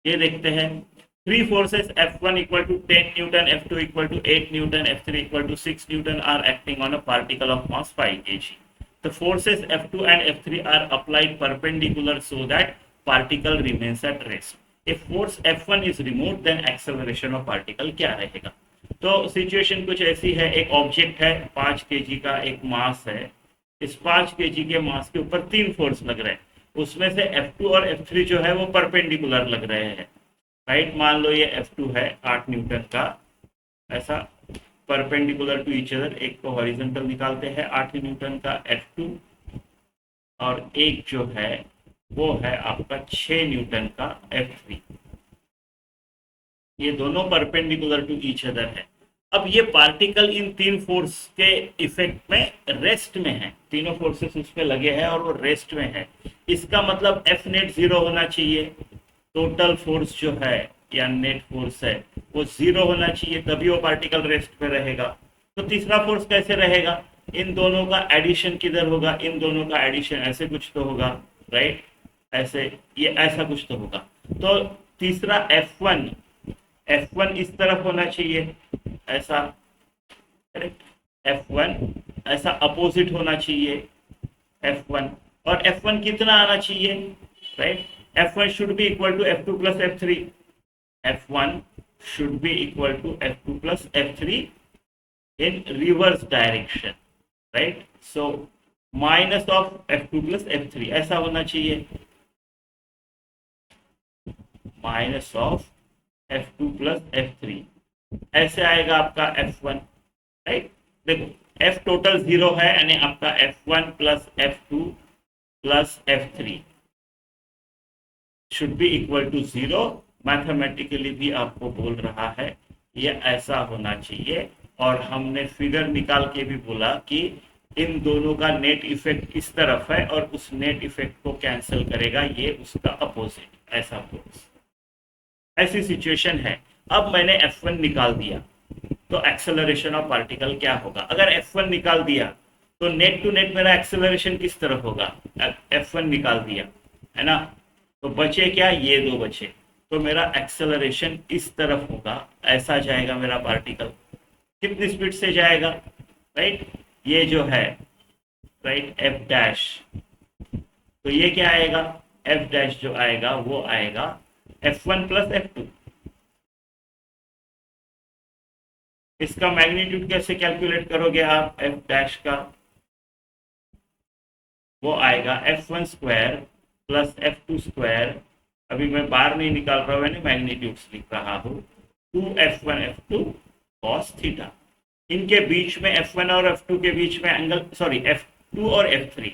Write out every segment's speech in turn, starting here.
ये देखते हैं। Three forces F1 equal to 10 Newton, F2 equal to 8 Newton, F3 equal to 6 Newton are acting on a particle of mass 5 kg. The forces F2 and F3 are applied perpendicular so that particle remains at rest. If force F1 is removed, then acceleration of particle क्या रहेगा? तो situation कुछ ऐसी है, एक object है 5 kg का, एक मास है, इस 5 kg के मास के ऊपर 3 फोर्स लग रहे हैं, उसमें से F2 और F3 जो है वो परपेंडिकुलर लग रहे हैं, राइट। मान लो ये F2 है 8 न्यूटन का, ऐसा परपेंडिकुलर टू ईच अदर, एक को हॉरिजॉन्टल निकालते हैं 8 न्यूटन का F2, और एक जो है वो है आपका 6 न्यूटन का F3। ये दोनों परपेंडिकुलर टू ईच अदर है। अब ये पार्टिकल इन तीन फोर्स के इफेक्ट में रेस्ट में है, तीनों फोर्सेस उस पर लगे हैं और वो रेस्ट में है। इसका मतलब F नेट 0 होना चाहिए, टोटल फोर्स जो है या नेट फोर्स है वो 0 होना चाहिए, तभी वो पार्टिकल रेस्ट पे रहेगा। तो तीसरा फोर्स कैसे रहेगा? इन दोनों का एडिशन किधर होगा? इन दोनों का एडिशन ऐसे कुछ तो होगा, राइट, ऐसे, ये ऐसा कुछ तो होगा। तो तीसरा F1 इस तरफ होना चाहिए, ऐसा, करेक्ट, F1 ऐसा अपोजिट होना चाहिए F1, और F1 कितना आना चाहिए, right? F1 should be equal to F2 plus F3. F1 should be equal to F2 plus F3 in reverse direction, right? So minus of F2 plus F3 ऐसा होना चाहिए, minus of F2 plus F3 ऐसे आएगा आपका F1, right? देखो F total 0 है, यानी आपका F1 plus F2 plus F3 should be equal to 0। Mathematically भी आपको बोल रहा है ये ऐसा होना चाहिए, और हमने फिगर निकाल के भी बोला कि इन दोनों का नेट इफेक्ट इस तरफ है और उस नेट इफेक्ट को कैंसिल करेगा ये उसका अपोजिट, ऐसा फोर्स। ऐसी सिचुएशन है। अब मैंने F1 निकाल दिया तो एक्सेलरेशन ऑफ पार्टिकल क्या होगा? अगर F1 निकाल दिया तो नेट टू नेट मेरा एक्सेलरेशन किस तरफ होगा? F1 निकाल दिया है ना, तो बचे क्या? ये दो बचे, तो मेरा एक्सेलरेशन इस तरफ होगा, ऐसा जाएगा मेरा पार्टिकल। कितनी स्पीड से जाएगा, राइट? ये जो है, राइट, F डैश, तो ये क्या आएगा? F डैश जो आएगा वो आएगा F1 प्लस F2। इसका मैग्नीट्यूड कैसे कैलकुलेट करोगे आप F डैश का? वो आएगा F1 square plus F2 square, अभी मैं बार नहीं निकाल रहा हूँ, मैंने मैग्नीट्यूड्स लिख रहा हूँ, 2F1 F2 cos थीटा। इनके बीच में F1 और F2 के बीच में एंगल, सॉरी, F2 और F3,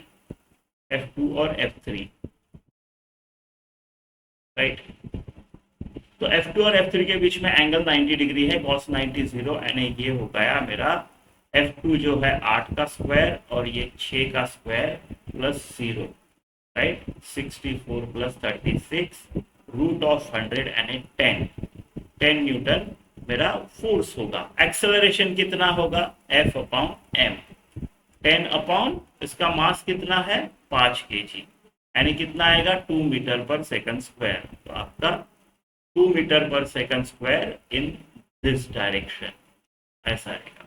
राइट? तो F2 और F3 के बीच में एंगल 90 डिग्री है, cos 90 0, यानी ये हो गया मेरा F2 जो है 8 का स्क्वायर और ये 6 का स्क्वायर प्लस 0, राइट, 64 प्लस 36 रूट ऑफ 100 यानी 10 न्यूटन मेरा फोर्स होगा। एक्सेलरेशन कितना होगा? F अपॉन m, 10 अपॉन इसका मास कितना है? 5 kg, यानी कितना आएगा? 2 मीटर पर सेकंड स्क्वायर। तो आपका 2 मीटर पर second square in this direction, ऐसा आएगा।